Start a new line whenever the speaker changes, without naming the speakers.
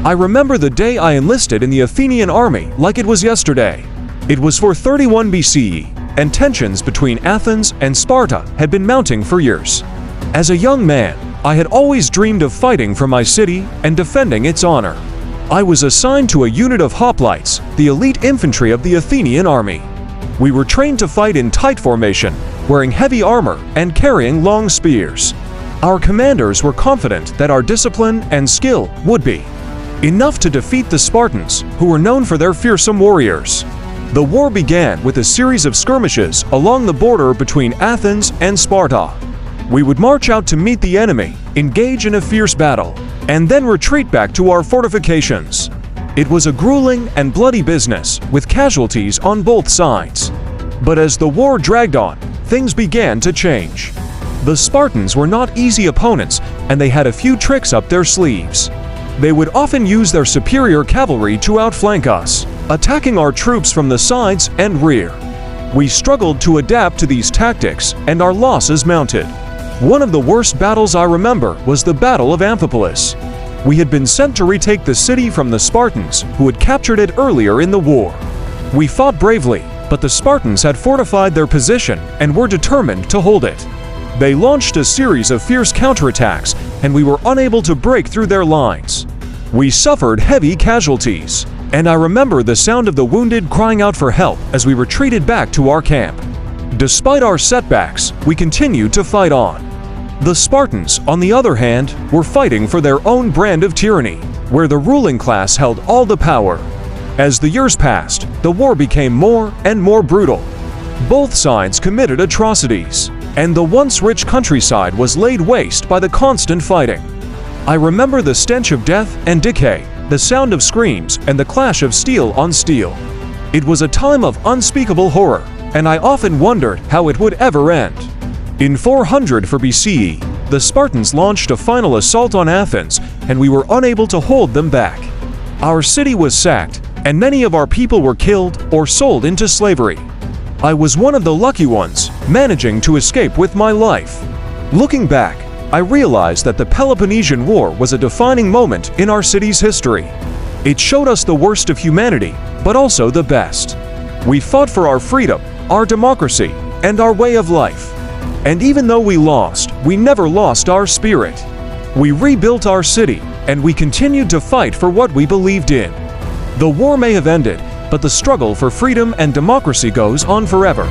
I remember the day I enlisted in the Athenian army like it was yesterday. It was 431 BCE, and tensions between Athens and Sparta had been mounting for years. As a young man, I had always dreamed of fighting for my city and defending its honor. I was assigned to a unit of hoplites, the elite infantry of the Athenian army. We were trained to fight in tight formation, wearing heavy armor and carrying long spears. Our commanders were confident that our discipline and skill would be enough to defeat the Spartans, who were known for their fearsome warriors. The war began with a series of skirmishes along the border between Athens and Sparta. We would march out to meet the enemy, engage in a fierce battle, and then retreat back to our fortifications. It was a grueling and bloody business, with casualties on both sides. But as the war dragged on, things began to change. The Spartans were not easy opponents, and they had a few tricks up their sleeves. They would often use their superior cavalry to outflank us, attacking our troops from the sides and rear. We struggled to adapt to these tactics, and our losses mounted. One of the worst battles I remember was the Battle of Amphipolis. We had been sent to retake the city from the Spartans, who had captured it earlier in the war. We fought bravely, but the Spartans had fortified their position and were determined to hold it. They launched a series of fierce counterattacks, and we were unable to break through their lines. We suffered heavy casualties, and I remember the sound of the wounded crying out for help as we retreated back to our camp. Despite our setbacks, we continued to fight on. The Spartans, on the other hand, were fighting for their own brand of tyranny, where the ruling class held all the power. As the years passed, the war became more and more brutal. Both sides committed atrocities, and the once rich countryside was laid waste by the constant fighting. I remember the stench of death and decay, the sound of screams, and the clash of steel on steel. It was a time of unspeakable horror, and I often wondered how it would ever end. In 400 for BCE, the Spartans launched a final assault on Athens, and we were unable to hold them back. Our city was sacked, and many of our people were killed or sold into slavery. I was one of the lucky ones, managing to escape with my life. Looking back, I realized that the Peloponnesian War was a defining moment in our city's history. It showed us the worst of humanity, but also the best. We fought for our freedom, our democracy, and our way of life. And even though we lost, we never lost our spirit. We rebuilt our city, and we continued to fight for what we believed in. The war may have ended, but the struggle for freedom and democracy goes on forever.